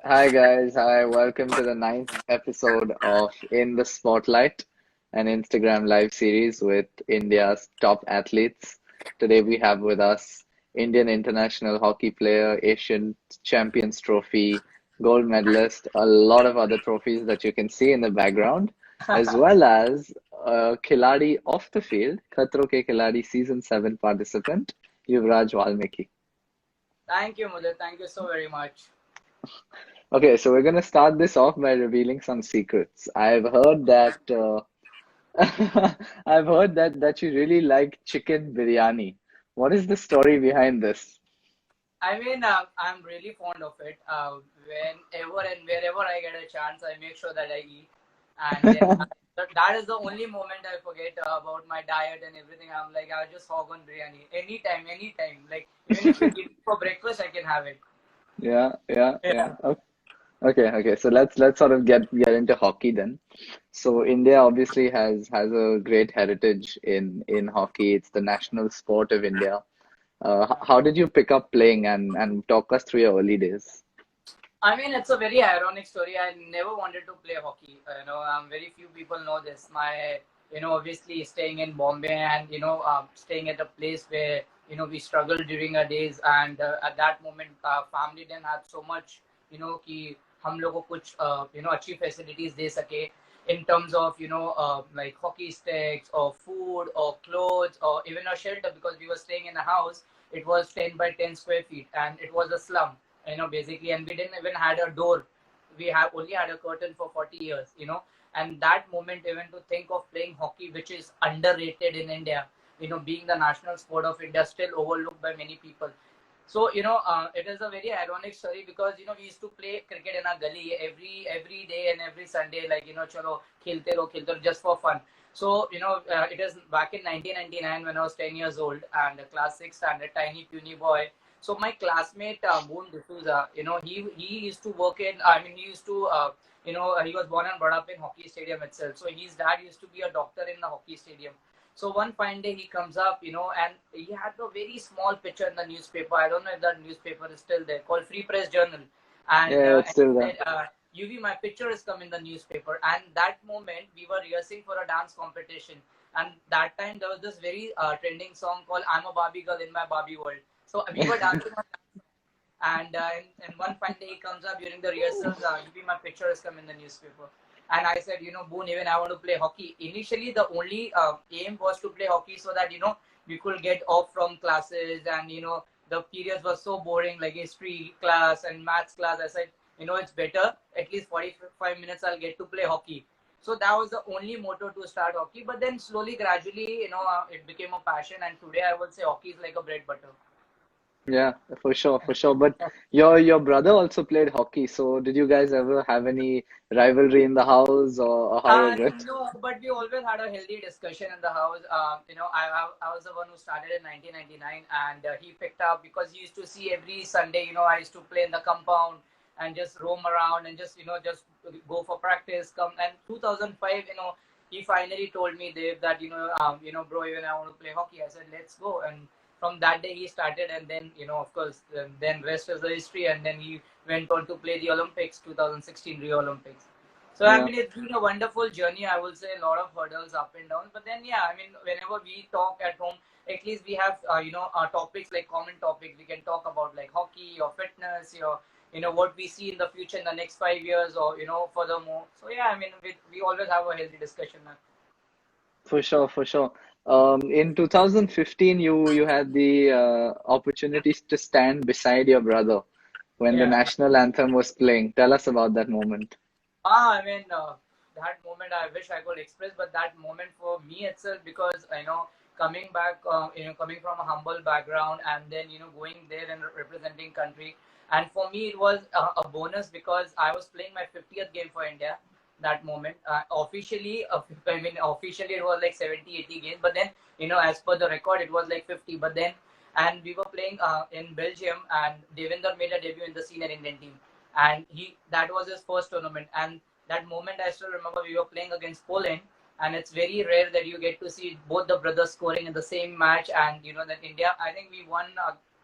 Hi guys, hi, welcome to the ninth episode of In the Spotlight, an Instagram live series with India's top athletes. Today we have with us Indian international hockey player, Asian Champions Trophy, gold medalist, a lot of other trophies that you can see in the background, as well as Khiladi off the field, Khatron ke Khiladi Season 7 participant, Yuvraj Walmiki. Thank you, Mudit. Thank you so very much. Okay, so we're gonna start this off by revealing some secrets. I've heard that I've heard that you really like chicken biryani. What is the story behind this? I'm really fond of it. Whenever and wherever I get a chance, I make sure that I eat. And then that is the only moment I forget about my diet and everything. I'm like, I'll just hog on biryani anytime, anytime. Like, even if you give me for breakfast, I can have it. Yeah, yeah, yeah. Yeah. Okay. So let's sort of get into hockey then. So India obviously has a great heritage in hockey. It's the national sport of India. How did you pick up playing and talk us through your early days? It's a very ironic story. I never wanted to play hockey. Very few people know this. Obviously staying in Bombay and, staying at a place where, we struggled during our days. And at that moment, family didn't have so much, कि हम लोग को कुछ, अच्छी facilities दे सके in terms of, like hockey sticks or food or clothes or even a shelter because we were staying in a house. It was 10 by 10 square feet and it was a slum, basically, and we didn't even had a door. We have only had a curtain for 40 years, and that moment, even to think of playing hockey, which is underrated in India, being the national sport of India, still overlooked by many people. So, it is a very ironic story because, we used to play cricket in our gully every day and every Sunday, like, chalo, khelte raho, just for fun. So, it is back in 1999 when I was 10 years old and a class 6 standard, tiny, puny boy. So my classmate, Boone D'Souza, he used to work in, he used to, he was born and brought up in hockey stadium itself. So his dad used to be a doctor in the hockey stadium. So one fine day he comes up, and he had a very small picture in the newspaper. I don't know if that newspaper is still there, called Free Press Journal. Yeah, it's And he still there. said, UV, my picture has come in the newspaper. And that moment we were rehearsing for a dance competition. And that time there was this very trending song called I'm a Barbie Girl in My Barbie World. So we were dancing on and one fine day he comes up during the rehearsals, UV, my picture has come in the newspaper. And I said, Boone, even I want to play hockey. Initially, the only aim was to play hockey so that, we could get off from classes and, the periods were so boring, like history class and maths class. I said, it's better. At least 45 minutes I'll get to play hockey. So that was the only motto to start hockey. But then slowly, gradually, it became a passion. And today I would say hockey is like a bread butter. Yeah, for sure, for sure. But your brother also played hockey, so did you guys ever have any rivalry in the house, or how was it? No, but we always had a healthy discussion in the house. I was the one who started in 1999, and he picked up because he used to see every Sunday. I used to play in the compound and just roam around and just go for practice. Come and 2005, he finally told me, Dave, that bro, even I want to play hockey. I said, let's go. And from that day he started, and then of course, then rest is the history. And then he went on to play the Olympics, 2016 Rio Olympics. So Yeah, it's been a wonderful journey. I will say a lot of hurdles, up and downs. But then yeah, whenever we talk at home, at least we have topics like common topics. We can talk about like hockey or fitness, what we see in the future in the next 5 years or furthermore. So yeah, we always have a healthy discussion now. for sure, for sure. In 2015, you had the opportunities to stand beside your brother when the Yeah. national anthem was playing. Tell us about that moment. That moment I wish I could express, but that moment for me itself, because coming back, coming from a humble background and then going there and representing country, and for me it was a bonus because I was playing my 50th game for India. That moment, officially it was like 70, 80 games, but then as per the record it was like 50. But then, and we were playing in Belgium, and Devinder made a debut in the senior Indian team, and he that was his first tournament. And that moment I still remember, we were playing against Poland, and it's very rare that you get to see both the brothers scoring in the same match. And that India, I think we won,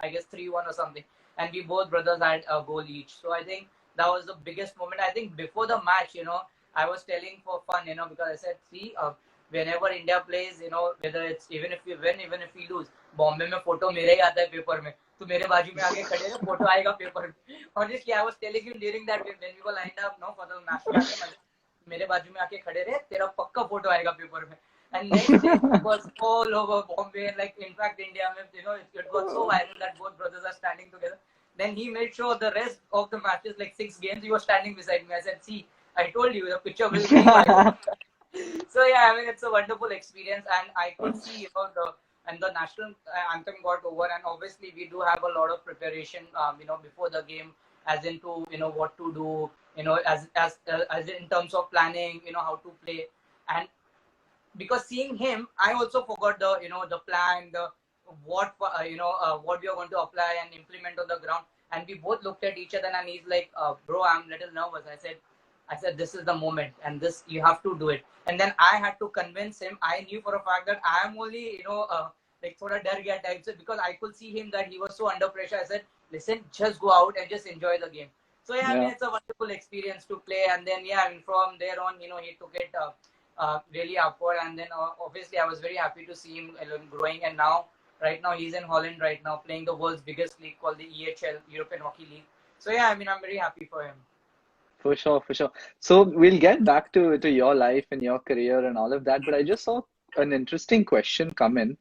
I guess 3-1 or something, and we both brothers had a goal each. So I think that was the biggest moment. I think before the match, I was telling for fun, because I said, see, whenever India plays, whether it's even if we win, even if we lose, Bombay में photo मेरे ही आता है paper में, तो मेरे बाजू में आके खड़े रहे, फोटो आएगा पेपर में. Honestly, I was telling him during that game when we were lined up, no, for the national anthem, मेरे बाजू में आके खड़े रहे, तेरा पक्का फोटो आएगा पेपर में. And next day it was all over Bombay, like in fact India, it was so viral that both brothers are standing together. Then he made sure the rest of the matches, like 6 games, he was standing beside me. I said, see, I told you the picture will be viral. So yeah, I mean it's a wonderful experience, and I could see the national anthem got over, and obviously we do have a lot of preparation, before the game, as into what to do, as in terms of planning, how to play, and because seeing him, I also forgot the plan, the what we are going to apply and implement on the ground, and we both looked at each other, and he's like, bro, I'm a little nervous. I said, this is the moment, and this you have to do it. And then I had to convince him. I knew for a fact that I am only, like thoda dar gaya type, so because I could see him that he was so under pressure. I said, listen, just go out and just enjoy the game. So yeah, I mean, it's a wonderful experience to play. And then yeah, I mean, from there on, he took it really upward. And then obviously I was very happy to see him growing. And now, right now, he's in Holland right now playing the world's biggest league called the EHL, European Hockey League. So yeah, I mean, I'm very happy for him. For sure, for sure. So we'll get back to your life and your career and all of that, but I just saw an interesting question come in,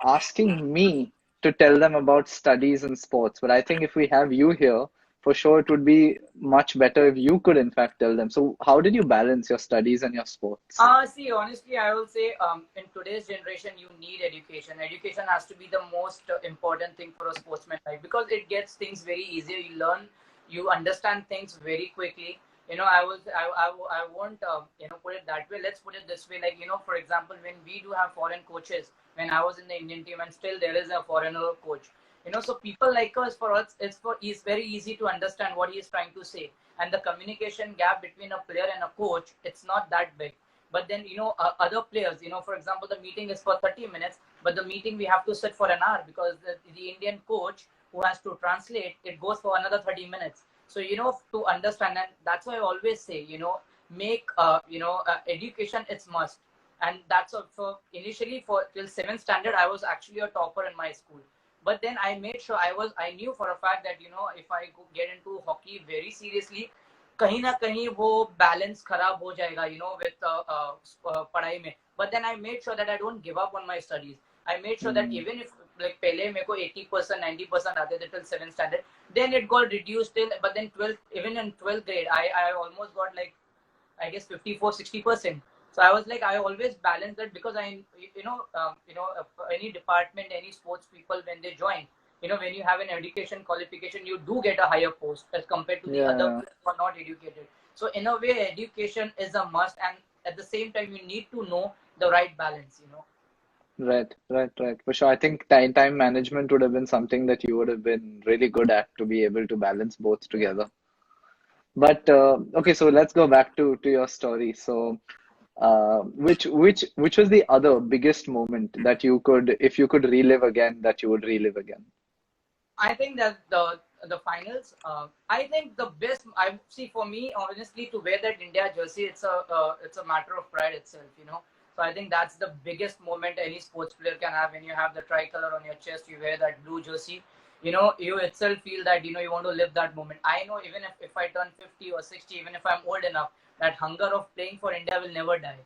asking me to tell them about studies and sports. But I think if we have you here, for sure it would be much better if you could in fact tell them. So how did you balance your studies and your sports? See, honestly, I will say in today's generation, you need education. Education has to be the most important thing for a sportsman life, because it gets things very easier. You learn, you understand things very quickly. I won't, put it that way. Let's put it this way. Like, for example, when we do have foreign coaches, when I was in the Indian team and still there is a foreigner coach, so people like us, for us, it's very easy to understand what he is trying to say, and the communication gap between a player and a coach, it's not that big. But then other players, for example, the meeting is for 30 minutes, but the meeting we have to sit for an hour, because the Indian coach who has to translate it goes for another 30 minutes. So to understand, and that's why I always say, make education, it's must. And that's also initially for till 7th standard I was actually a topper in my school. But then I made sure I knew for a fact that if I get into hockey very seriously, कहीं ना कहीं वो balance खराब हो जाएगा, with पढ़ाई में. But then I made sure that I don't give up on my studies. I made sure that even if like पहले मेरे को 80% 90% आते थे till 7th standard, then it got reduced till, but then 12th, even in 12th grade, I almost got like, I guess 54-60%. So I was like, I always balance that, because any department, any sports people, when they join, when you have an education qualification, you do get a higher post as compared to the other people who are not educated. So in a way, education is a must, and at the same time, you need to know the right balance. Right, right, right. For sure. I think time management would have been something that you would have been really good at to be able to balance both together. But okay, so let's go back to your story. So which was the other biggest moment that you could, if you could relive again, that you would relive again? I think that the finals. I think the best. I see, for me, honestly, to wear that India jersey, it's a matter of pride itself. So I think that's the biggest moment any sports player can have, when you have the tricolor on your chest, you wear that blue jersey. You itself feel that you want to live that moment. I know, even if I turn 50 or 60, even if I'm old enough, that hunger of playing for India will never die.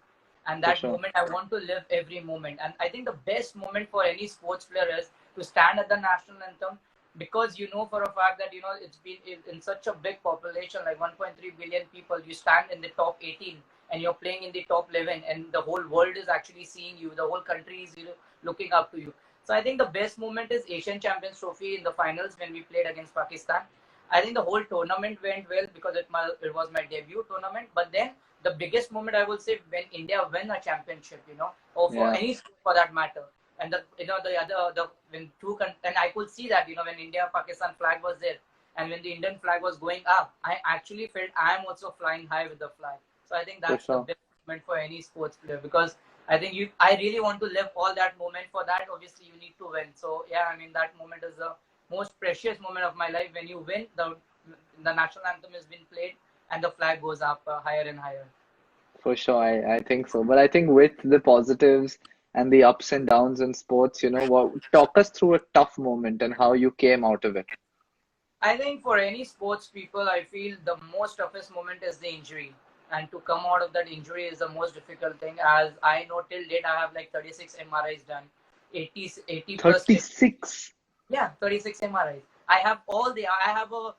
And For that sure. moment, I want to live every moment. And I think the best moment for any sports player is to stand at the national anthem, because for a fact that it's been in such a big population, like 1.3 billion people, you stand in the top 18 and you're playing in the top 11, and the whole world is actually seeing you, the whole country is looking up to you. So I think the best moment is Asian Champions Trophy in the finals, when we played against Pakistan. I think the whole tournament went well, because it was my debut tournament. But then the biggest moment, I would say, when India win a championship, or for any sport for that matter. And and I could see that, when India Pakistan flag was there, and when the Indian flag was going up, I actually felt I am also flying high with the flag. So I think For that's the sure. best moment for any sports player, because I think I really want to live all that moment. For that, obviously, you need to win. So yeah, I mean, that moment is the most precious moment of my life. When you win, the the national anthem has been played and the flag goes up higher and higher. For sure, I think so. But I think with the positives and the ups and downs in sports, talk us through a tough moment and how you came out of it. I think for any sports people, I feel the most toughest moment is the injury. And to come out of that injury is the most difficult thing. As I know, till date, I have like 36 MRIs done, 80 plus. 36. Yeah, 36 MRIs. I have a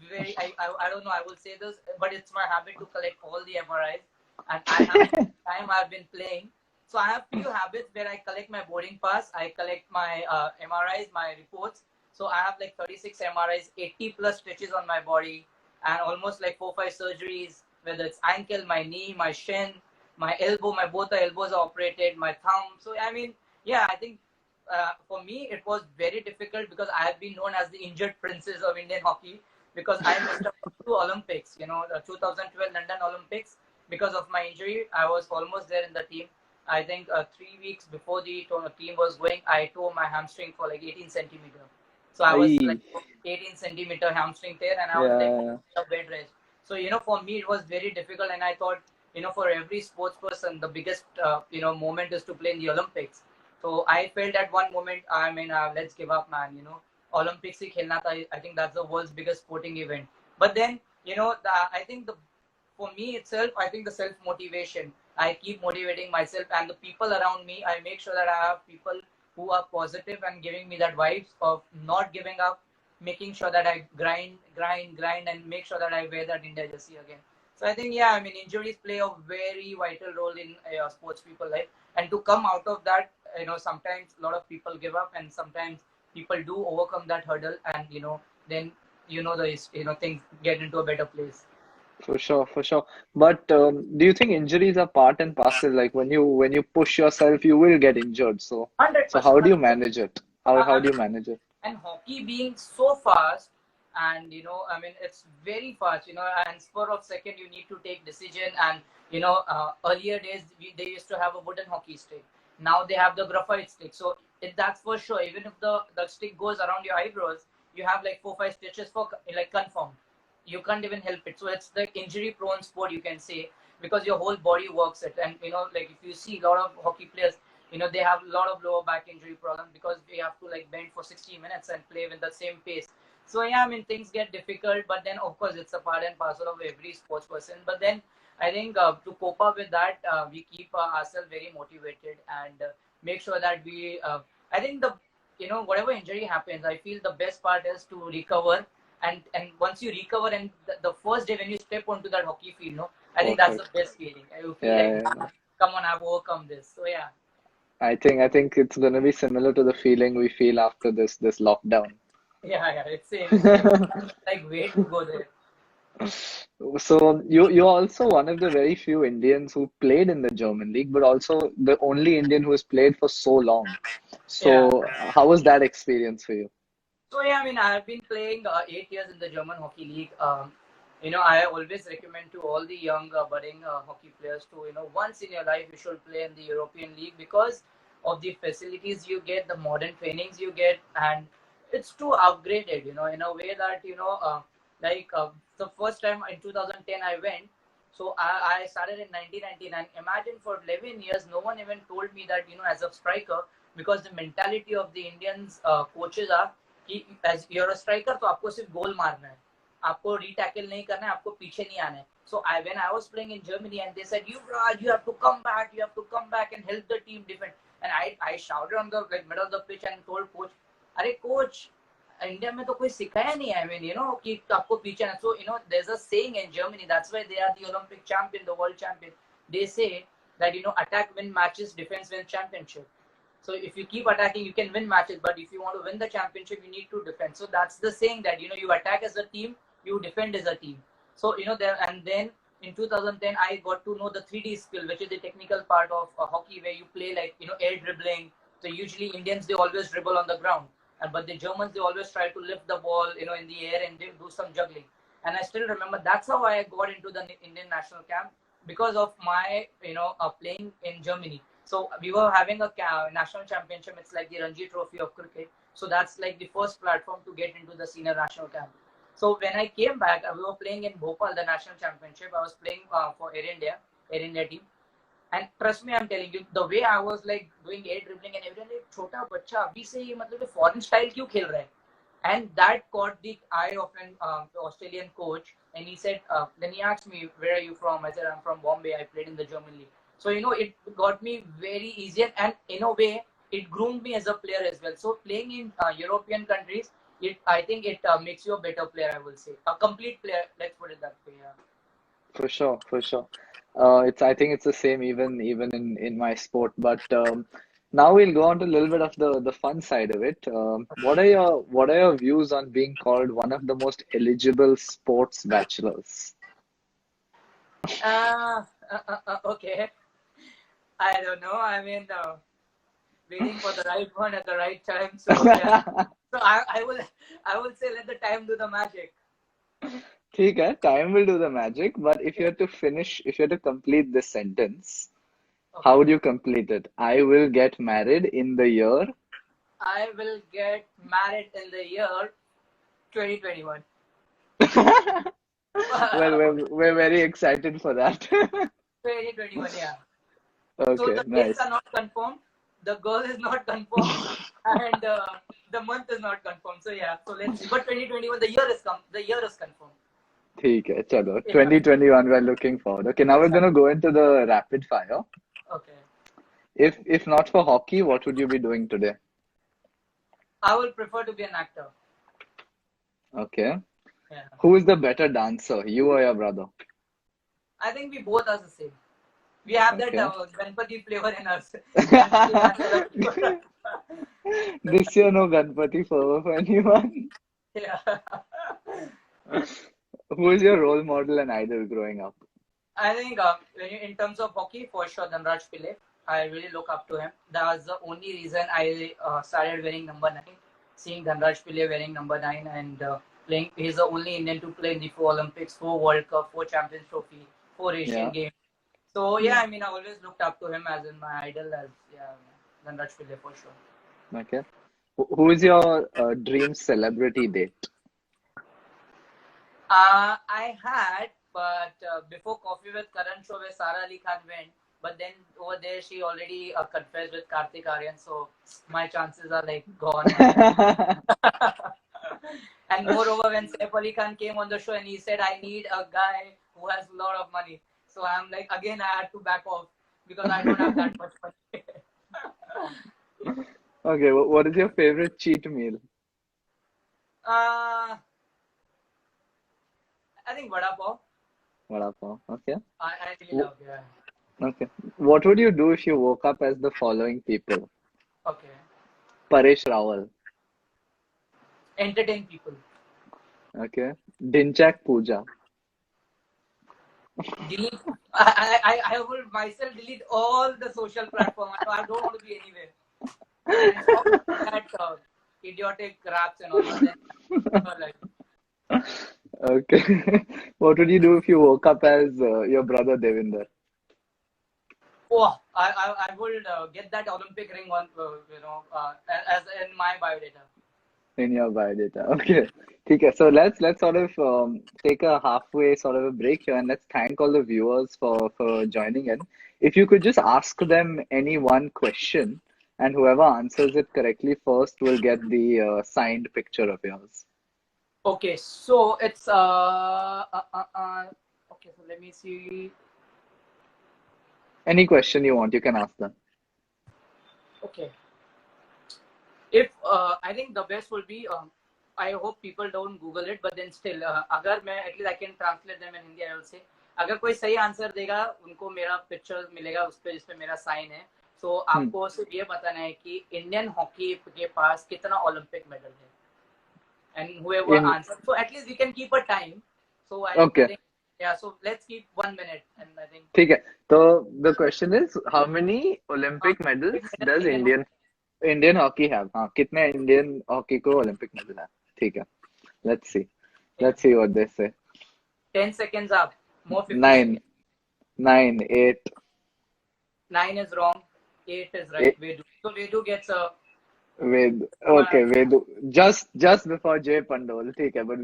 very, I don't know, I will say this, but it's my habit to collect all the MRIs. And I have time I've been playing. So I have few habits where I collect my boarding pass, I collect my MRIs, my reports. So I have like 36 MRIs, 80 plus stitches on my body, and almost like 4 5 surgeries, whether it's ankle, my knee, my shin, my elbow, my both the elbows are operated, my thumb. So I mean, yeah, I think for me, it was very difficult because I have been known as the injured princess of Indian hockey because I missed up 2 Olympics, the 2012 London Olympics. Because of my injury, I was almost there in the team. I think 3 weeks before the team was going, I tore my hamstring for like 18 centimeter. So I was like Aye. 18 centimeter hamstring tear, and I was like Yeah, a bed rest. So for me, it was very difficult, and I thought, for every sports person, the biggest moment is to play in the Olympics. So I felt at one moment, I mean, let's give up, man. Olympics ही खेलना था. I think that's the world's biggest sporting event. But then, I think for me itself, I think the self motivation. I keep motivating myself and the people around me. I make sure that I have people who are positive and giving me that vibes of not giving up, making sure that I grind, and make sure that I wear that India jersey again. So I think, yeah, I mean, injuries play a very vital role in sports people life, and to come out of that, sometimes a lot of people give up, and sometimes people do overcome that hurdle, and then the things get into a better place. for sure, for sure. But do you think injuries are part and parcel? Like when you push yourself, you will get injured. Hundred So percent, how do you 100%. manage it? How I do mean, you manage it? and hockey being so fast, and I mean, it's very fast, and spur of second you need to take decision. And earlier days they used to have a wooden hockey stick. Now they have the graphite stick. So that's for sure. Even if the stick goes around your eyebrows, you have like 4 5 stitches for like confirmed. You can't even help it. So it's the injury prone sport, you can say, because your whole body works it. And like if you see a lot of hockey players, they have a lot of lower back injury problems because they have to like bend for 60 minutes and play with the same pace. So yeah, I mean, things get difficult, but then of course it's a part and parcel of every sports person. But then I think to cope up with that, we keep ourselves very motivated and make sure that we I think whatever injury happens, I feel the best part is to recover. And once you recover, and the first day when you step onto that hockey field, I think that's the Perfect. best feeling. You feel Yeah, like, yeah, yeah. come on, I've overcome this. So yeah. I think it's gonna be similar to the feeling we feel after this lockdown. Yeah, it's same. Like, wait to go there. So you're also one of the very few Indians who played in the German league, but also the only Indian who has played for so long. Yeah. So how was that experience for you? So yeah, I mean, I have been playing 8 years in the German Hockey League. I always recommend to all the young budding hockey players to, once in your life you should play in the European League because of the facilities you get, the modern trainings you get, and it's too upgraded, in a way that like the first time in 2010 I went. So I started in 1999. Imagine for 11 years, no one even told me that, as a striker, because the mentality of the Indians coaches are कि as you're a striker तो आपको सिर्फ गोल मारना है, आपको रीटैकल नहीं करना है, आपको पीछे नहीं आना है. So when I was playing in Germany and they said, Yuvraj, you have to come back, and help the team defend. And I shouted on the like middle of the pitch and told coach, अरे coach, India में तो कोई सिखाया नहीं है. I mean, कि आपको पीछे ना. So there's a saying in Germany, that's why they are the Olympic champion, the world champion. They say that attack win matches, defense win championship. So if you keep attacking, you can win matches. But if you want to win the championship, you need to defend. So that's the saying that you attack as a team, you defend as a team. So there, and then in 2010, I got to know the 3D skill, which is the technical part of hockey, where you play like air dribbling. So usually Indians, they always dribble on the ground, but the Germans, they always try to lift the ball in the air and they do some juggling. And I still remember that's how I got into the Indian national camp because of my playing in Germany. So we were having a national championship. It's like the Ranji Trophy of cricket. So that's like the first platform to get into the senior national camp. So when I came back, we were playing in Bhopal, the national championship. I was playing for Air India team. And trust me, I'm telling you, the way I was like doing air dribbling and everything, like छोटा बच्चा अभी से ये मतलब foreign style क्यों खेल रहा है? And that caught the eye of an Australian coach, and he said, then he asked me, where are you from? I said, I'm from Bombay. I played in the German league. So it got me very easy, and in a way, it groomed me as a player as well. So playing in European countries, I think it makes you a better player. I will say a complete player. Let's put it that way. Yeah. For sure, for sure. I think it's the same even in my sport. But now we'll go on to a little bit of the fun side of it. What are your views on being called one of the most eligible sports bachelors? Okay. I don't know. I mean, waiting for the right one at the right time. So yeah. So I will say let the time do the magic. ठीक है, time will do the magic. But if you had to complete this sentence, how Okay. would you complete it? I will get married in the year. I will get married in the year 2021. Well, we're very excited for that. 2021, yeah. So Okay, the dates nice. are not confirmed, the girl is not confirmed, and the month is not confirmed. So yeah, so let's see. But 2021, the year is confirmed. ठीक है, चलो. Yeah. 2021, we're looking forward. Okay, now we're Exactly. gonna go into the rapid fire. Okay. If not for hockey, what would you be doing today? I will prefer to be an actor. Okay. Yeah. Who is the better dancer, you or your brother? I think we both are the same. We have that Okay. Ganpati flavor in us. Ganpati dance. This year, no Ganpati for anyone. Yeah. Who is your role model and idol growing up? I think in terms of hockey, for sure, Dhanraj Pillai. I really look up to him. That was the only reason I started wearing number 9. Seeing Dhanraj Pillai wearing number 9 and playing, he's the only Indian to play in the 4 Olympics, 4 World Cup, 4 Champions Trophy, 4 Asian Yeah, Games. So yeah, yeah. I mean, I always looked up to him as in my idol, as yeah, Dhanraj Pillai for sure. Okay. Who is your dream celebrity date? I had, but before Coffee with Karan show where Sara Ali Khan went, but then over there she already confessed with Kartik Aryan, so my chances are like gone. And moreover, when Saif Ali Khan came on the show and he said, I need a guy who has a lot of money. So I'm like, again, I had to back off because I don't have that much money. Okay, what is your favorite cheat meal? uh, I think Vada Pav. Vada pav. Okay. I really W- love, yeah. Okay. What would you do if you woke up as the following people? Okay. Paresh Rawal. Entertain people. Okay. Dinchak Pooja. Delete. I will myself delete all the social platform. I don't want to be anywhere. And stop that idiotic raps and all. Then like, Okay. What would you do if you woke up as your brother Devinder? oh, I will get that Olympic ring on, as in my biodata. In your biodata. Okay. Okay. So let's sort of take a halfway sort of a break here and let's thank all the viewers for joining in. If you could just ask them any one question and whoever answers it correctly first will get the signed picture of yours. Okay, so it's okay. So let me see. Any question you want, you can ask them. Okay, if I think the best will be I hope people don't Google it, but then still अगर मैं at least I can translate them in Hindi. I will say अगर कोई सही answer देगा उनको मेरा picture मिलेगा उस पे जिस पे मेरा साइन है. So Hmm. आपको सिर्फ ये बताना है कि इंडियन हॉकी के पास कितना ओलंपिक मेडल है. And whoever In answers, so at least we can keep a time. So I okay. think, yeah, so let's keep 1 minute, and I think ठीक है. So the question is, how many Olympic big medals medal does Indian Indian hockey have? हाँ, कितने Indian hockey को Olympic medal है? ठीक है. Let's see. yeah, Let's see what they say. 10 seconds up, more 50 Nine, seconds. 8, 9 is wrong, 8 is right. 8. Vedu. So Vedu gets a Ved, one okay, answer. Vedu. Just before Jay Pandol. ठीक है, but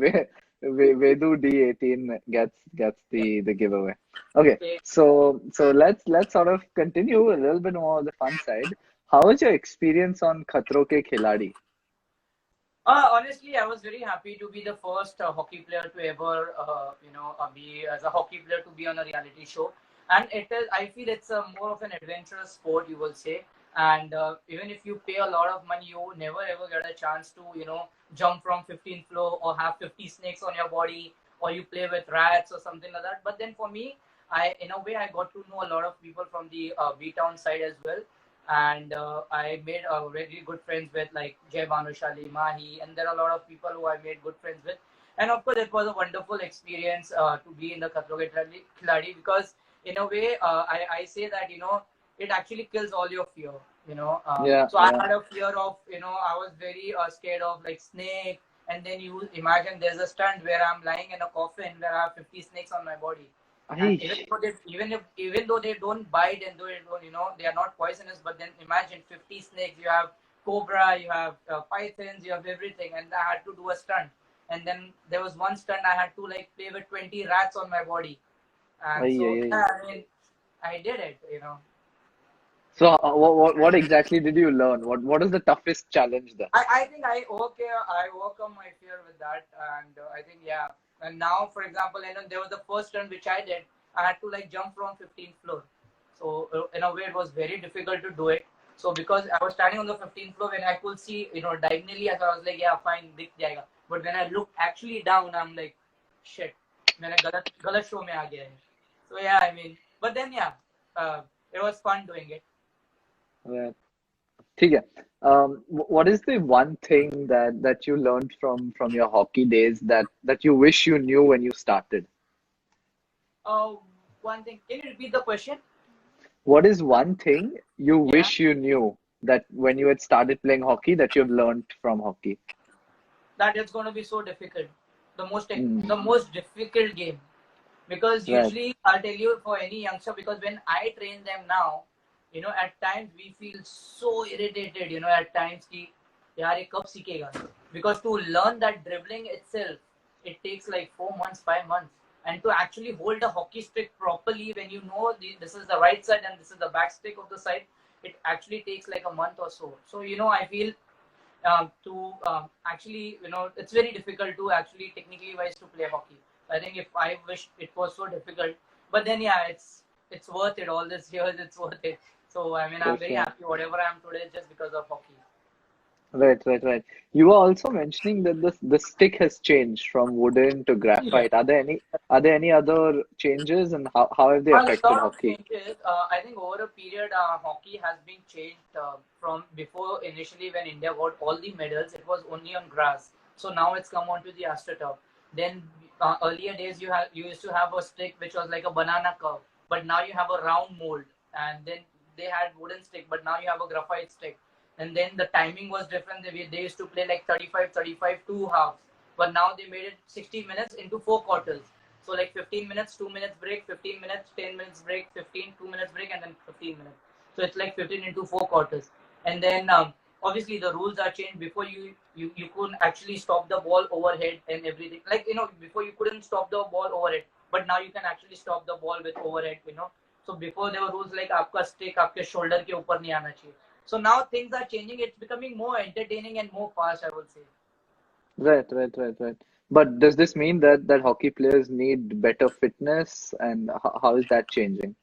Vedu D18 gets the giveaway. Okay, Okay. so let's sort of continue a little bit more on the fun side. How was your experience on Khatron ke Khiladi? Honestly, I was very happy to be the first hockey player to ever, be as a hockey player to be on a reality show. And it is, I feel it's a more of an adventurous sport, you will say. And even if you pay a lot of money, you never ever get a chance to, jump from 15th floor or have 50 snakes on your body, or you play with rats or something like that. But then for me, in a way, I got to know a lot of people from the B Town side as well, and I made really good friends with like Jay Bhanushali, Mahi, and there are a lot of people who I made good friends with. And of course, it was a wonderful experience to be in the Khatron ke Khiladi, because in a way, I say that it actually kills all your fear. Yeah, So I yeah. had a fear of I was very scared of like snake, and then you imagine there's a stunt where I'm lying in a coffin where I have 50 snakes on my body, and Ay, even though they don't bite and though they don't, they are not poisonous, but then imagine 50 snakes. You have cobra, you have pythons, you have everything, and I had to do a stunt. And then there was one stunt I had to like play with 20 rats on my body, and ay, so ay, ay. yeah, I mean, I did it. So what exactly did you learn? What is the toughest challenge there? I think I overcome my fear with that, and I think yeah. And now, for example, there was the first run which I did. I had to like jump from 15th floor, so in a way it was very difficult to do it. So because I was standing on the 15th floor, when I could see diagonally, as I was like, yeah, fine, दिख जाएगा. But when I looked actually down, I'm like, shit, मैंने गलत गलत show में आ गया है. So yeah, I mean, but then yeah, it was fun doing it. Right. ठीक है. What is the one thing that you learned from your hockey days that you wish you knew when you started? Uh, One thing, can you repeat the question? What is one thing you Yeah. wish you knew that when you had started playing hockey that you've learned from hockey? That it's going to be so difficult, Mm, the most difficult game, because right. usually I'll tell you, for any youngster, because when I train them now, at times we feel so irritated, at times ki yaar ye kab seekhega, because to learn that dribbling itself, it takes like 4 months, 5 months, and to actually hold a hockey stick properly, when this is the right side and this is the back stick of the side, it actually takes like a month or so. So I feel to actually, it's very difficult to actually technically wise to play hockey. I think if I wish it was so difficult, but then yeah, it's worth it. All this years, it's worth it. So I mean, For I'm very sure. happy whatever I am today just because of hockey. Right, right, right. You were also mentioning that the stick has changed from wooden to Yeah. graphite. Are there any other changes, and how have they A affected lot of hockey? changes. I think over a period, hockey has been changed from before. Initially, when India got all the medals, it was only on grass. So now it's come onto the AstroTurf. Then earlier days, you used to have a stick which was like a banana curve, but now you have a round mold. And then they had wooden stick, but now you have a graphite stick. And then the timing was different. They used to play like 35, 35 two halves, but now they made it 60 minutes into 4 quarters. So like 15 minutes, 2 minutes break, 15 minutes, 10 minutes break, 15, 2 minutes break, and then 15 minutes. So it's like 15 into 4 quarters. And then obviously the rules are changed. Before you couldn't actually stop the ball overhead and everything. Like before you couldn't stop the ball overhead, but now you can actually stop the ball with overhead. So before there were rules like आपका stick आपके shoulder के ऊपर नहीं आना चाहिए. So now things are changing. It's becoming more entertaining and more fast, I will say. Right, right, right, right. But does this mean that hockey players need better fitness, and how is that changing?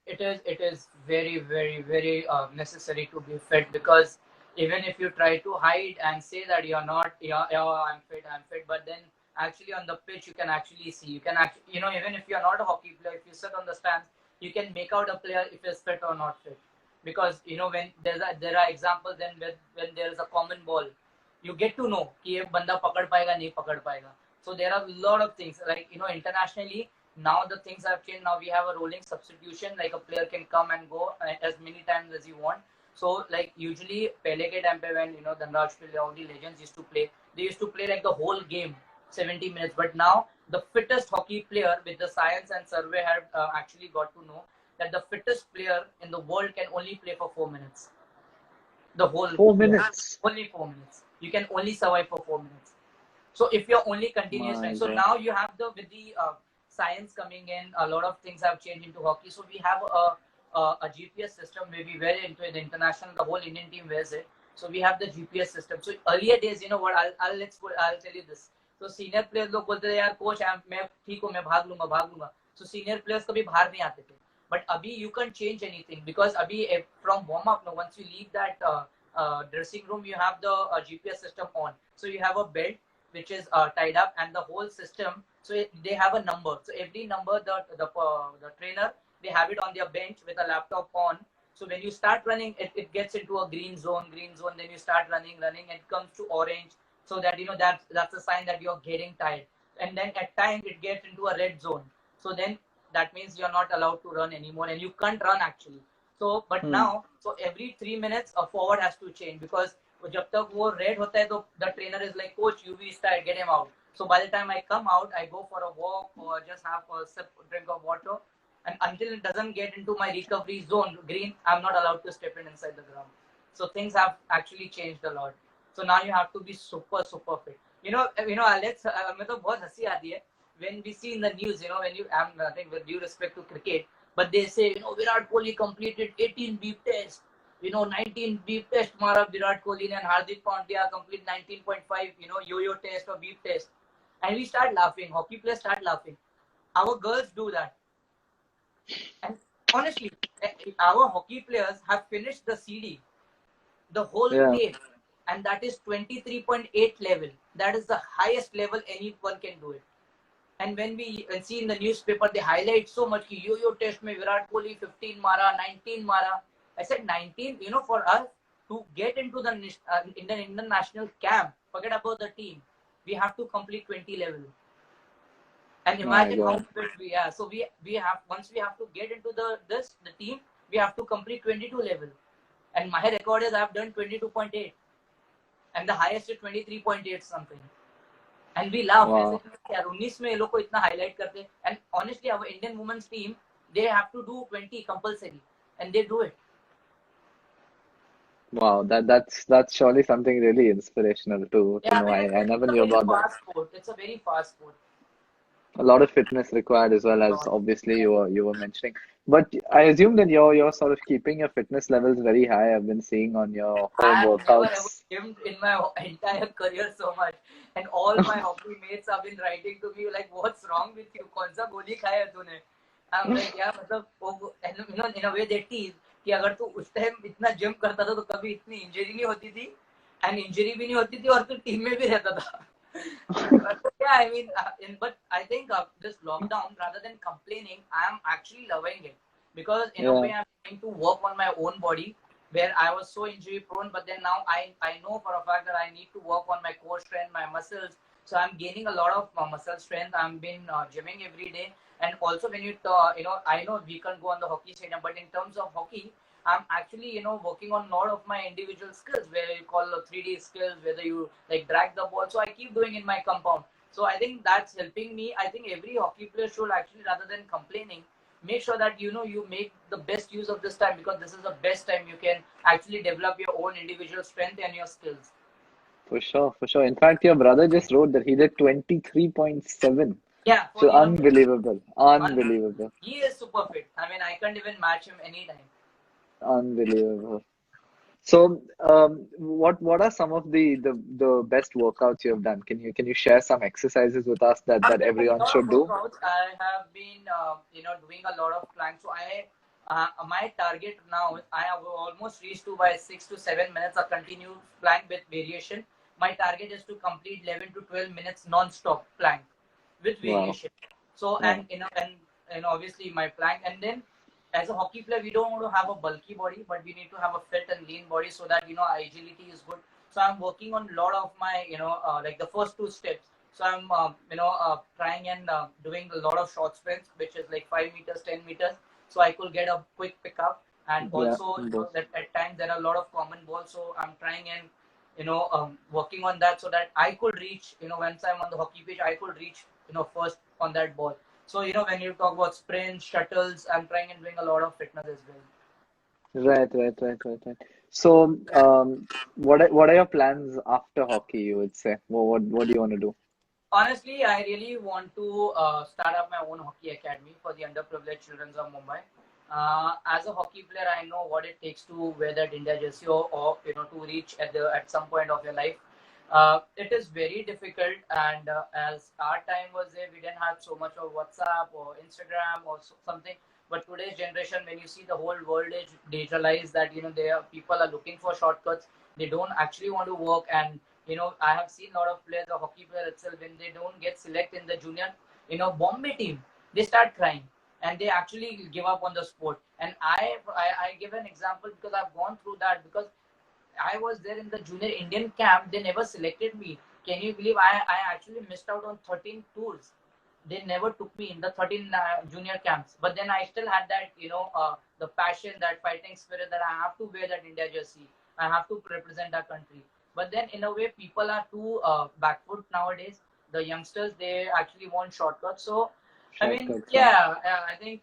It is very very very necessary to be fit, because even if you try to hide and say that you're not, yeah, I'm fit, but then actually on the pitch you can actually see, you can actually, even if you're not a hockey player, if you sit on the stands, you can make out a player if he's fit or not fit, because when there are examples, then when there is a common ball, you get to know कि ये बंदा पकड़ पाएगा नहीं पकड़ पाएगा. So there are a lot of things, like internationally. Now the things have changed. Now we have a rolling substitution. Like a player can come and go as many times as he want. So like usually pehle ke time pe, when Dhanraj Phil, all the legends used to play, they used to play like the whole game, 70 minutes. But now the fittest hockey player, with the science and survey, have actually got to know that the fittest player in the world can only play for 4 minutes. The whole Four game, minutes. only 4 minutes. You can only survive for 4 minutes. So if you're only continuous My running, so God. now you have the with the science coming in, a lot of things have changed into hockey. So we have a GPS system where we wear into it. The international, the whole Indian team wears it. So we have the GPS system. So earlier days, you know what? I'll tell you this. So senior players लोग बोलते थे यार coach मैं ठीक हूँ मैं भाग लूंगा. So senior players कभी बाहर नहीं आते थे. But abhi you can't change anything because abhi from warm up, no, once you leave that dressing room, you have the GPS system on. So you have a belt which is tied up, and the whole system. So they have a number. So every number, the trainer, they have it on their bench with a laptop on. So when you start running, it gets into a green zone. Then you start running, and it comes to orange. So that that's a sign that you're getting tired. And then at times it gets into a red zone. So then that means you're not allowed to run anymore, and you can't run actually. So but Hmm. now, so every 3 minutes a forward has to change because जब तक वो red होता है तो the trainer is like coach you be start get him out. So by the time I come out, I go for a walk or just have a sip drink of water, and until it doesn't get into my recovery zone green, I'm not allowed to step in inside the ground. So things have actually changed a lot. So now you have to be super fit. Alex, मैं तो बहुत हंसी आती है when we see in the news, when you, I'm nothing with due respect to cricket, but they say, Virat Kohli completed 18 beep tests, 19 beep test mara Virat Kohli and Hardik Pandya complete 19.5, yo-yo test or beep test. And we start laughing. Hockey players start laughing. Our girls do that. And honestly, our hockey players have finished the CD, the whole Yeah. tape, and that is 23.8 level. That is the highest level anyone can do it. And when we see in the newspaper, they highlight so much ki yo-yo test mein Virat Kohli 15 mara, 19 mara. I said 19, for us to get into the Indian national camp, forget about the team. We have to complete 20 level. And My imagine how God. fit we are. So we have, once we have to get into the team, we have to complete 22 level. And my record is I've done 22.8, and the highest is 23.8 something. And we laugh. ऐसे Wow. यार 19 में ये लोग को इतना highlight करते. And honestly, our Indian women's team, they have to do 20 compulsory, and they do it. Wow. That's surely something really inspirational to Yeah, I know. mean I never it's a knew very about that. fast sport. It's a very fast sport. A lot of fitness required as well as So, obviously you were mentioning. But I assume that you're sort of keeping your fitness levels very high. I've been seeing on your home I have never ever workouts. gymmed in my entire career so much, and all my hockey mates have been writing to me like, "What's wrong with you? कौन सा गोली खाया है तूने?" I'm like, yeah, मतलब in a way they tease कि अगर तू उस टाइम इतना जिम करता था तो कभी इतनी इंजरी नहीं होती थी, एंड इंजरी भी नहीं होती थी और तू टीम में भी रहता था. Yeah, I mean, but I think this lockdown, rather than complaining, I am actually loving it because in a Yeah. way I'm trying to work on my own body where I was so injury prone, but then now I know for a fact that I need to work on my core strength, my muscles. So I'm gaining a lot of muscle strength. I've been gymming every day, and also when I know we can't go on the hockey stadium, but in terms of hockey, I'm actually, working on a lot of my individual skills, where you call 3D skills, whether you like drag the ball. So I keep doing in my compound. So I think that's helping me. I think every hockey player should actually, rather than complaining, make sure that you make the best use of this time because this is the best time you can actually develop your own individual strength and your skills. For sure, for sure. In fact, your brother just wrote that he did 23.7. Yeah, for So young boys. unbelievable. Unbelievable. He is super fit. I mean, I can't even match him anytime. Unbelievable. So, what are some of the best workouts you have done? Can you share some exercises with us that There are a everyone lot of should do? workouts. I have been, doing a lot of planks. So my target now is I have almost reached to by 6 to 7 minutes a continuous plank with variation. My target is to complete 11 to 12 minutes non-stop plank with Wow. variation. So Wow. and obviously my plank, and then as a hockey player we don't want to have a bulky body, but we need to have a fit and lean body so that our agility is good. So I'm working on a lot of my like the first two steps. So I'm trying and doing a lot of short sprints, which is like 5 meters, 10 meters, so I could get a quick pickup. And Yeah. also Both. that at times there are a lot of common balls, so I'm trying and working on that so that I could reach, once I'm on the hockey pitch, I could reach, first on that ball. So, when you talk about sprints, shuttles, I'm trying and doing a lot of fitness as well. Right, right, right, right, right. So, what are your plans after hockey, you would say? What do you want to do? Honestly, I really want to start up my own hockey academy for the underprivileged children of Mumbai. As a hockey player, I know what it takes to wear that India jersey, or to reach at some point of your life. It is very difficult, and as our time was there, we didn't have so much of WhatsApp or Instagram or something. But today's generation, when you see the whole world is digitalized, that there people are looking for shortcuts. They don't actually want to work, and I have seen a lot of players, the hockey player itself, when they don't get selected in the junior, Bombay team, they start crying and they actually give up on the sport. And I give an example because I've gone through that, because I was there in the junior Indian camp. They never selected me. Can you believe I actually missed out on 13 tours? They never took me in the 13 junior camps. But then I still had that, the passion, that fighting spirit, that I have to wear that India jersey. I have to represent our country. But then, in a way, people are too backfoot nowadays. The youngsters, they actually want shortcuts. So, I mean, Shortcuts, right? yeah, I think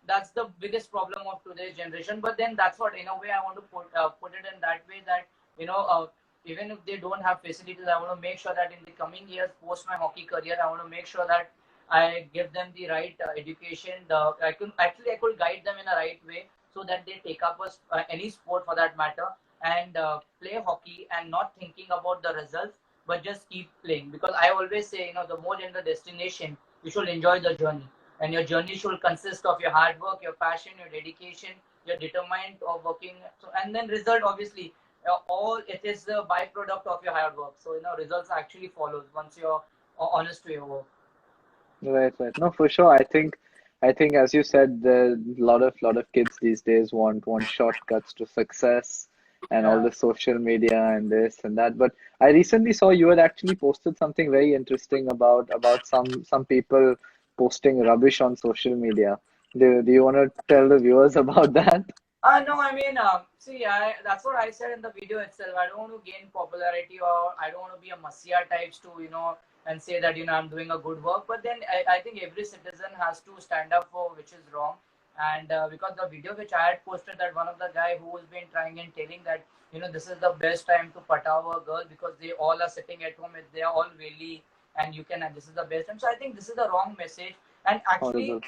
that's the biggest problem of today's generation. But then that's what, in a way, I want to put it in that way, that you know uh, even if they don't have facilities, I want to make sure that in the coming years post my hockey career, I want to make sure that I give them the right education. I could guide them in a right way, so that they take up any sport for that matter, and play hockey and not thinking about the results, but just keep playing. Because I always say, the more than the destination, you should enjoy the journey, and your journey should consist of your hard work, your passion, your dedication. You're determined of working, so, and then result, obviously, all it is the byproduct of your hard work. So results actually follows once you're honest to your work. Right, right. No, for sure. I think as you said, the lot of kids these days want shortcuts to success and all Yeah. the social media and this and that. But I recently saw you had actually posted something very interesting about some people posting rubbish on social media. Do you want to tell the viewers about that? No, I mean, see, that's what I said in the video itself. I don't want to gain popularity, or I don't want to be a messiah types to, and say that, I'm doing a good work. But then I think every citizen has to stand up for which is wrong. And because the video which I had posted, that one of the guy who has been trying and telling that, this is the best time to pataw a girl, because they all are sitting at home, they are all really, and you can, and this is the best time. So I think this is the wrong message. And actually, Horrible.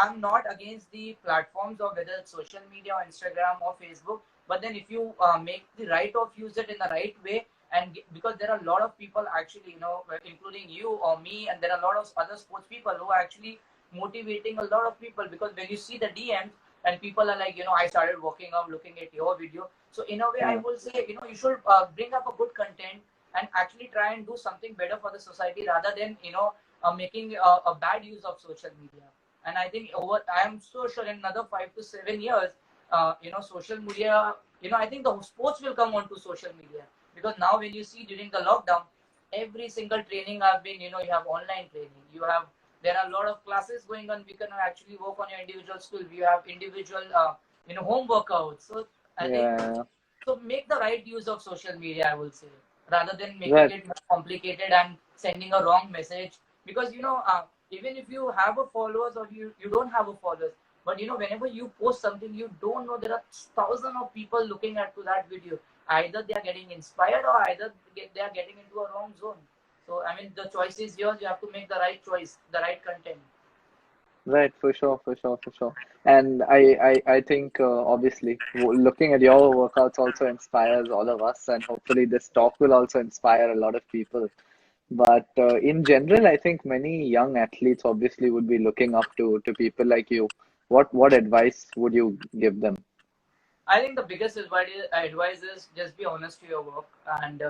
I'm not against the platforms, or whether it's social media or Instagram or Facebook. But then if you make the right of use it in the right way, and because there are a lot of people actually, including you or me, and there are a lot of other sports people who are actually motivating a lot of people. Because when you see the DMs, and people are like, I started working out looking at your video. So in a way, I Yeah. will say, you should bring up a good content, and actually try and do something better for the society, rather than making a bad use of social media. And I think I am so sure in another 5 to 7 years, social media, I think the sports will come onto social media. Because now when you see during the lockdown, every single training I've been, you have online training, there are a lot of classes going on. We can actually work on your individual skill. We have individual, home workouts. So I think, Yeah. so make the right use of social media, I will say, rather than making Right. it more complicated and sending a wrong message. Because even if you have a followers, or you don't have a followers, but whenever you post something, you don't know, there are thousands of people looking at to that video. Either they are getting inspired, or either they are getting into a wrong zone. So I mean, the choice is yours. You have to make the right choice, the right content. Right, for sure, for sure, for sure. And I think obviously looking at your workouts also inspires all of us, and hopefully this talk will also inspire a lot of people. But in general, I think many young athletes obviously would be looking up to people like you. What advice would you give them? I think the biggest advice is just be honest to your work, and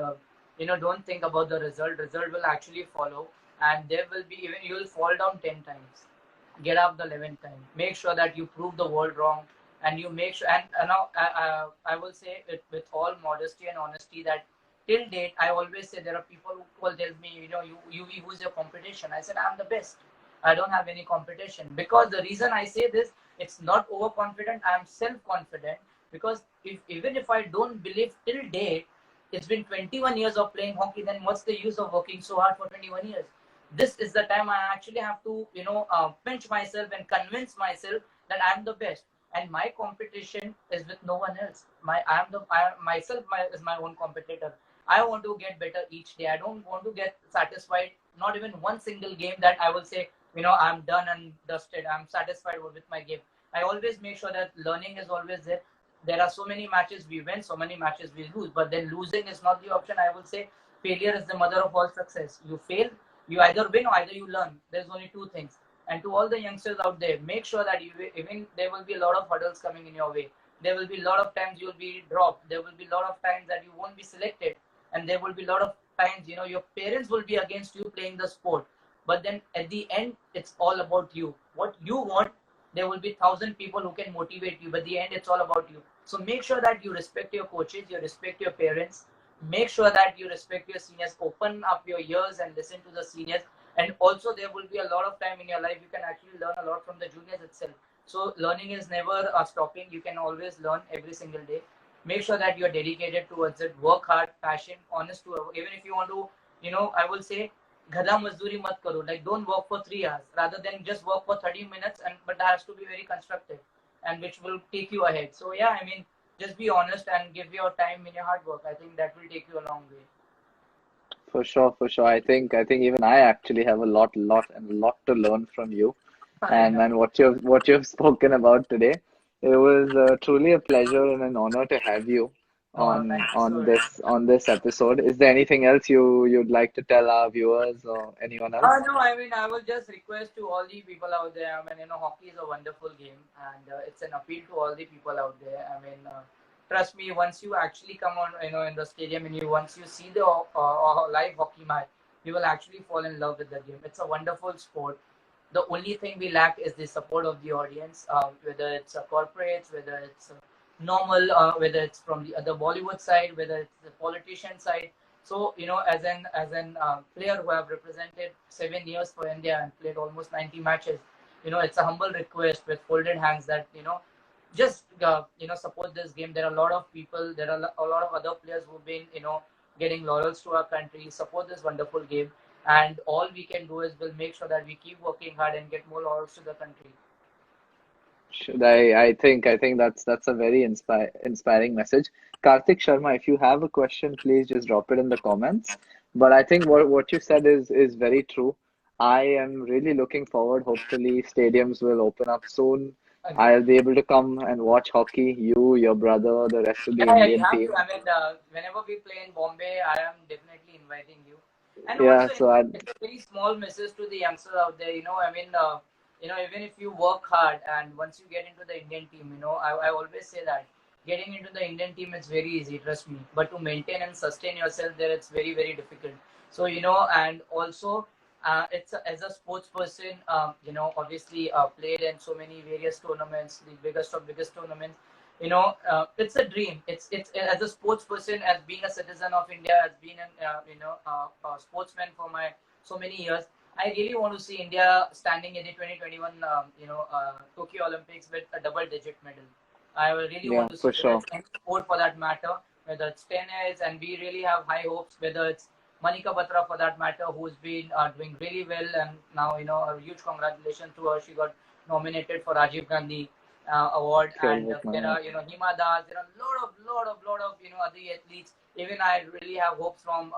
don't think about the result. Result will actually follow, and there will be, even you will fall down 10 times, get up the 11th time. Make sure that you prove the world wrong, and you make sure. And now I will say it with all modesty and honesty, that till date I always say, there are people who will tell me, you who's your competition. I said, I'm the best. I don't have any competition. Because the reason I say this, it's not overconfident. I'm self-confident. Because even if I don't believe till date, it's been 21 years of playing hockey, then what's the use of working so hard for 21 years? This is the time I actually have to, pinch myself and convince myself that I'm the best. And my competition is with no one else. Myself is my own competitor. I want to get better each day. I don't want to get satisfied not even one single game that I will say, I'm done and dusted, I'm satisfied with my game. I always make sure that learning is always there. There are so many matches we win, so many matches we lose, but then losing is not the option. I will say failure is the mother of all success. You fail, you either win or either you learn. There's only two things. And to all the youngsters out there, make sure that even there will be a lot of hurdles coming in your way. There will be a lot of times you'll be dropped. There will be a lot of times that you won't be selected, and there will be a lot of times your parents will be against you playing the sport. But then at the end, it's all about you. What you want, there will be 1,000 people who can motivate you, but at the end, it's all about you. So make sure that you respect your coaches, you respect your parents, make sure that you respect your seniors, open up your ears and listen to the seniors. And also there will be a lot of time in your life you can actually learn a lot from the juniors itself. So learning is never stopping. You can always learn every single day. Make sure that you're dedicated towards it. Work hard, passion, honest to even if you want to, I will say gada mazduri mat karo. Like don't work for 3 hours rather than just work for 30 minutes, and but that has to be very constructive and which will take you ahead. So yeah, I mean, just be honest and give your time in your hard work. I think that will take you a long way. For sure, for sure. I think even I actually have a lot to learn from you, I and know. what you've spoken about today. It was truly a pleasure and an honor to have you Oh, on thank you so on much. this episode. Is there anything else you'd like to tell our viewers or anyone else? No, I mean, I will just request to all the people out there. I mean, hockey is a wonderful game, and it's an appeal to all the people out there. I mean, trust me, once you actually come on, in the stadium, and once you see the live hockey match, you will actually fall in love with the game. It's a wonderful sport. The only thing we lack is the support of the audience, whether it's corporates, whether it's normal, whether it's from the Bollywood side, whether it's the politician side. So as an player who have represented 7 years for India and played almost 90 matches, it's a humble request with folded hands that just support this game. There are a lot of people, there are a lot of other players who've been getting laurels to our country. Support this wonderful game, and all we can do is we'll make sure that we keep working hard and get more laurels to the country. Should I think that's a very inspiring message. Karthik Sharma, if you have a question, please just drop it in the comments. But I think what you said is very true. I am really looking forward. Hopefully, stadiums will open up soon. Agree. I'll be able to come and watch hockey. You, your brother, the rest of the Yeah, yeah, you Indian have to. team. I mean, whenever we play in Bombay, I am definitely inviting you. And Yeah, also, so I it's a very small message to the youngsters out there. I mean, even if you work hard and once you get into the Indian team, I always say that getting into the Indian team is very easy, trust me. But to maintain and sustain yourself there, it's very, very difficult. So, and also, as a sports person, obviously played in so many various tournaments, the biggest of biggest tournaments. It's a dream. It's as a sports person, as being a citizen of India, as being a sportsman for my so many years. I really want to see India standing in the 2021 Tokyo Olympics with a double-digit medal. I really want yeah, to see for whether sure. it's any sport for that matter, whether it's tennis, and we really have high hopes. Whether it's Manika Batra for that matter, who's been doing really well, and now a huge congratulations to her. She got nominated for Rajiv Gandhi award, Khel and there Ratna, are Hima Das. There are lot of other athletes. Even I really have hopes from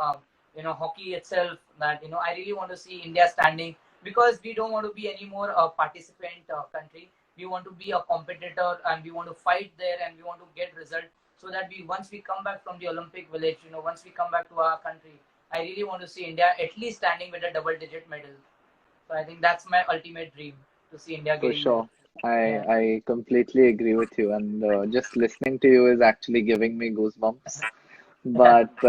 hockey itself that I really want to see India standing, because we don't want to be any more a participant country. We want to be a competitor, and we want to fight there, and we want to get result, so that we once we come back from the Olympic village, once we come back to our country, I really want to see India at least standing with a double digit medal. So I think that's my ultimate dream, to see India for getting medal. sure. I Yeah. I completely agree with you, and just listening to you is actually giving me goosebumps. But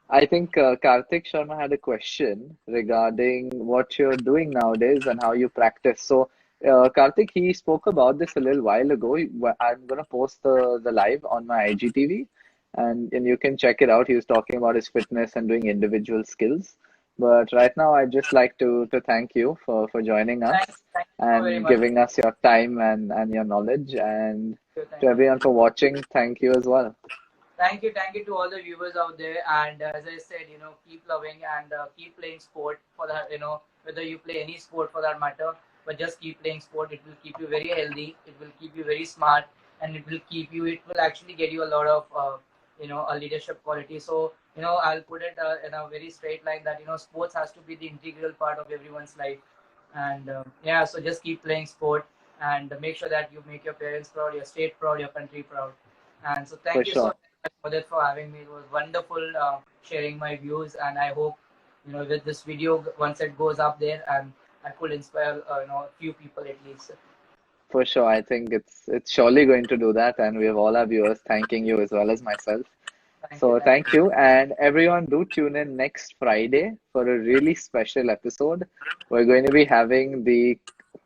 I think Karthik Sharma had a question regarding what you're doing nowadays and how you practice. So, Karthik, he spoke about this a little while ago. I'm gonna post the live on my IGTV, and you can check it out. He was talking about his fitness and doing individual skills. But right now, I'd just like to thank you for joining us Thank you so very and much. giving us your time and your knowledge. And to Thank you. everyone for watching, thank you as well. Thank you to all the viewers out there. And as I said, keep loving and keep playing sport for that. Whether you play any sport for that matter, but just keep playing sport. It will keep you very healthy. It will keep you very smart, and it will keep you. It will actually get you a lot of a leadership quality. So I'll put it in a very straight line that sports has to be the integral part of everyone's life. And yeah, so just keep playing sport and make sure that you make your parents proud, your state proud, your country proud. And so For thank you so sure. much for that, for having me. It was wonderful sharing my views, and I hope with this video, once it goes up there, and I could inspire a few people at least. For sure. I think it's surely going to do that, and we have all our viewers thanking you as well as myself. Thank you, So thank thank you, and everyone do tune in next Friday for a really special episode. We're going to be having the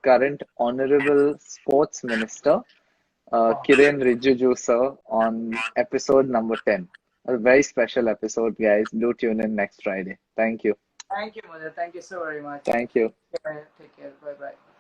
current Honorable Sports Minister, you. Kiren Rijiju sir, on episode number 10. A very special episode, guys. Do tune in next Friday. Thank you. Thank you, Mother. Thank you so very much. Thank you. Take care. Bye bye.